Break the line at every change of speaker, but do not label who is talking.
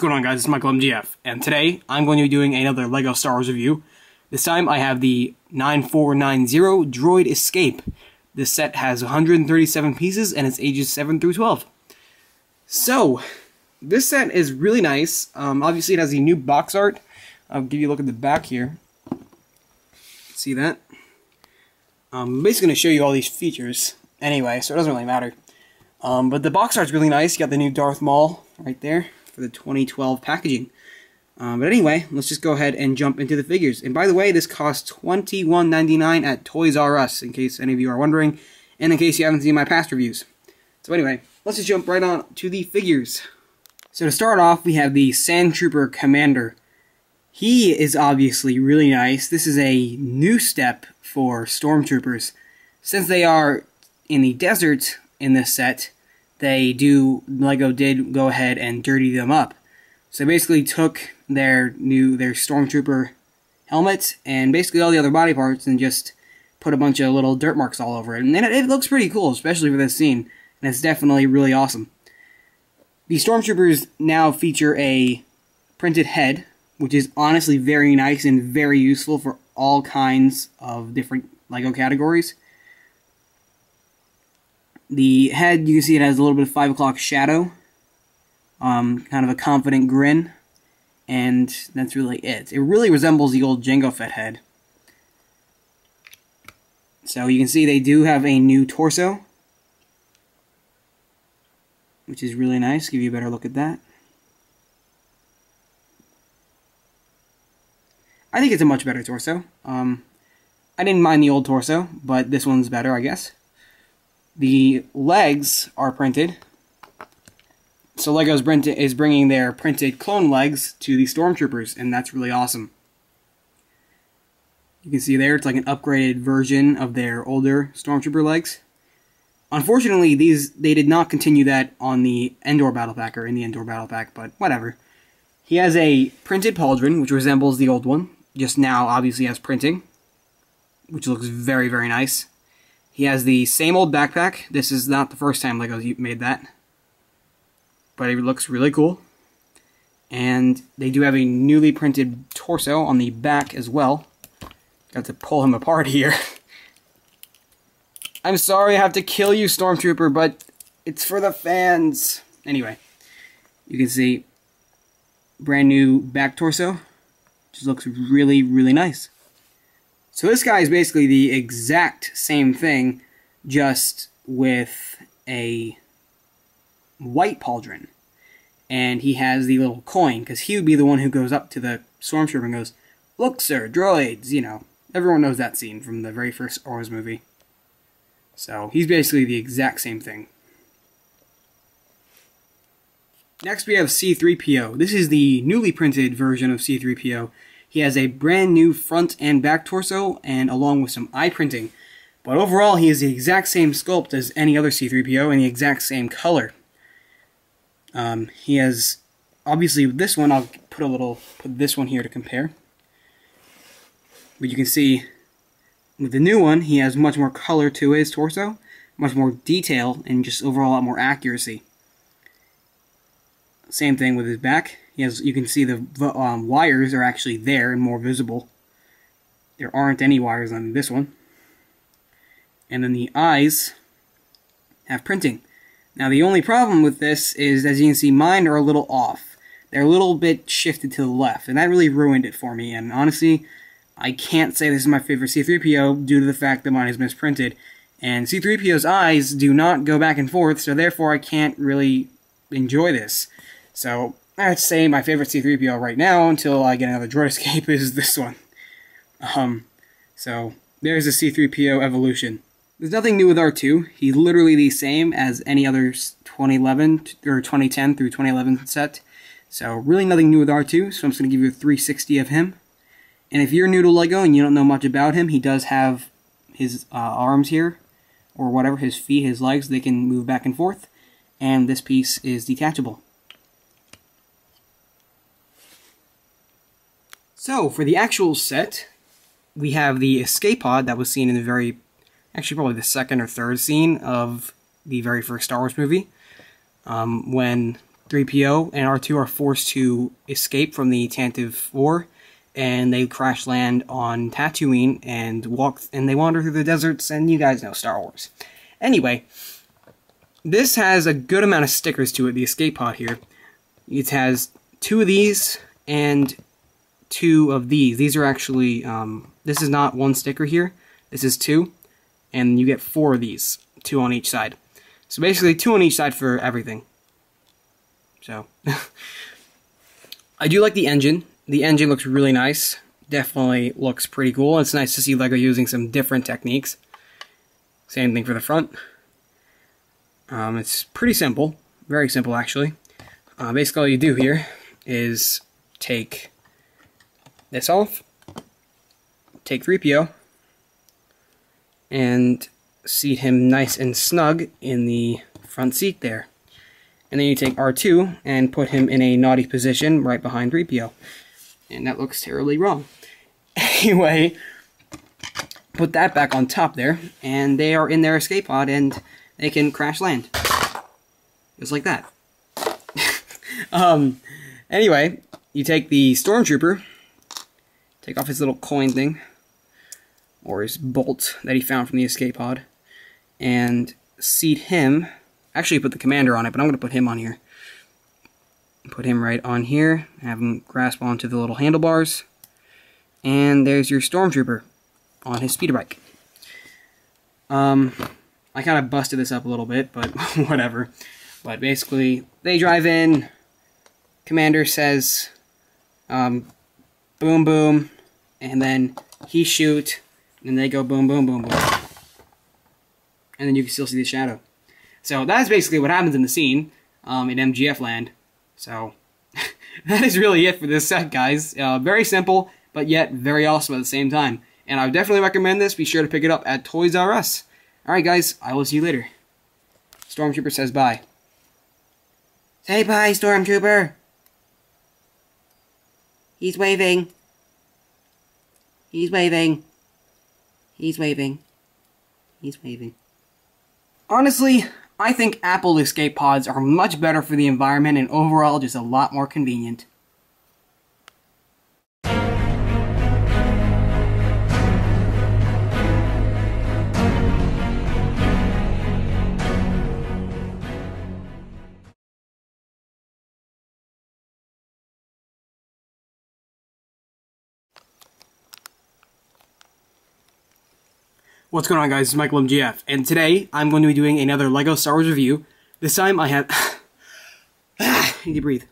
going on, guys? It's Michael MGF, and today I'm going to be doing another LEGO Star Wars review. This time I have the 9490 Droid Escape. This set has 137 pieces and it's ages 7 through 12. So, this set is really nice. Obviously it has the new box art. I'll give you a look at the back here. See that? I'm basically going to show you all these features anyway, so it doesn't really matter. But the box art's really nice. You got the new Darth Maul right there for the 2012 packaging. But anyway, let's just go ahead and jump into the figures. And by the way, this costs $21.99 at Toys R Us, in case any of you are wondering, and in case you haven't seen my past reviews. So anyway, let's just jump right on to the figures. So to start off, we have the Stormtrooper Commander. He is obviously really nice. This is a new step for Stormtroopers. Since they are in the desert in this set, LEGO did go ahead and dirty them up. So they basically took their Stormtrooper helmet and basically all the other body parts and just put a bunch of little dirt marks all over it. And it looks pretty cool, especially for this scene. And it's definitely really awesome. The Stormtroopers now feature a printed head, which is honestly very nice and very useful for all kinds of different LEGO categories. The head, you can see it has a little bit of 5 o'clock shadow, kind of a confident grin, and that's really it. It really resembles the old Jango Fett head. So you can see they do have a new torso, which is really nice. Give you a better look at that. I think it's a much better torso. I didn't mind the old torso, but this one's better, I guess. The legs are printed. So LEGO is bringing their printed clone legs to the Stormtroopers, and that's really awesome. You can see there, it's like an upgraded version of their older Stormtrooper legs. Unfortunately, they did not continue that on the Endor Battle Pack, or in the Endor Battle Pack, but whatever. He has a printed pauldron, which resembles the old one, just now obviously has printing, which looks very, very nice. He has the same old backpack. This is not the first time LEGO made that, but it looks really cool. And they do have a newly printed torso on the back as well. Got to pull him apart here. I'm sorry I have to kill you, Stormtrooper, but it's for the fans. Anyway, you can see brand new back torso. Just looks really, really nice. So this guy is basically the exact same thing, just with a white pauldron. And he has the little coin, because he would be the one who goes up to the Stormtrooper and goes, "Look, sir, droids," you know. Everyone knows that scene from the very first Star Wars movie. So he's basically the exact same thing. Next we have C-3PO. This is the newly printed version of C-3PO. He has a brand new front and back torso, and along with some eye printing. But overall, he is the exact same sculpt as any other C-3PO, and the exact same color. He has, obviously with this one, I'll put this one here to compare. But you can see, with the new one, he has much more color to his torso, much more detail, and just overall a lot more accuracy. Same thing with his back. You can see the wires are actually there and more visible. There aren't any wires on this one. And then the eyes have printing. Now the only problem with this is, as you can see, mine are a little off. They're a little bit shifted to the left, and that really ruined it for me. And honestly, I can't say this is my favorite C-3PO due to the fact that mine is misprinted. And C-3PO's eyes do not go back and forth, so therefore I can't really enjoy this. So I'd say my favorite C-3PO right now, until I get another Droid Escape, is this one. So there's a C-3PO evolution. There's nothing new with R2. He's literally the same as any other 2011 or 2010 through 2011 set. So really nothing new with R2. So I'm just going to give you a 360 of him. And if you're new to LEGO and you don't know much about him, he does have his arms here, or whatever, his feet, his legs. They can move back and forth. And this piece is detachable. So, for the actual set, we have the escape pod that was seen in the actually probably the second or third scene of the very first Star Wars movie, when 3PO and R2 are forced to escape from the Tantive War, and they crash land on Tatooine and they wander through the deserts, and you guys know Star Wars. Anyway, this has a good amount of stickers to it, the escape pod here. It has 2 of these and 2 of these. These are actually, this is not 1 sticker here, this is 2, and you get 4 of these, 2 on each side. So basically 2 on each side for everything. So, I do like the engine. The engine looks really nice. Definitely looks pretty cool. It's nice to see LEGO using some different techniques. Same thing for the front. It's pretty simple. Very simple, actually. Basically all you do here is take this off, take 3PO, and seat him nice and snug in the front seat there. And then you take R2 and put him in a naughty position right behind 3PO. And that looks terribly wrong. Anyway, put that back on top there, and they are in their escape pod, and they can crash land. Just like that. Anyway, you take the Stormtrooper, take off his little coin thing, or his bolt that he found from the escape pod, and seat him. Actually, put the commander on it, but I'm going to put him on here. Put him right on here, have him grasp onto the little handlebars, and there's your Stormtrooper on his speeder bike. I kind of busted this up a little bit, but whatever. But basically, they drive in, commander says, boom boom, and then he shoot, and they go boom boom boom boom. And then you can still see the shadow. So that's basically what happens in the scene in MGF land. So that is really it for this set, guys. Very simple, but yet very awesome at the same time. And I would definitely recommend this. Be sure to pick it up at Toys R Us. Alright guys, I will see you later. Stormtrooper says bye. Say bye, Stormtrooper! He's waving. He's waving. He's waving. He's waving. Honestly, I think Apple escape pods are much better for the environment and overall just a lot more convenient. What's going on, guys? It's Michael MGF, and today I'm going to be doing another LEGO Star Wars review. This time I have... I need to breathe.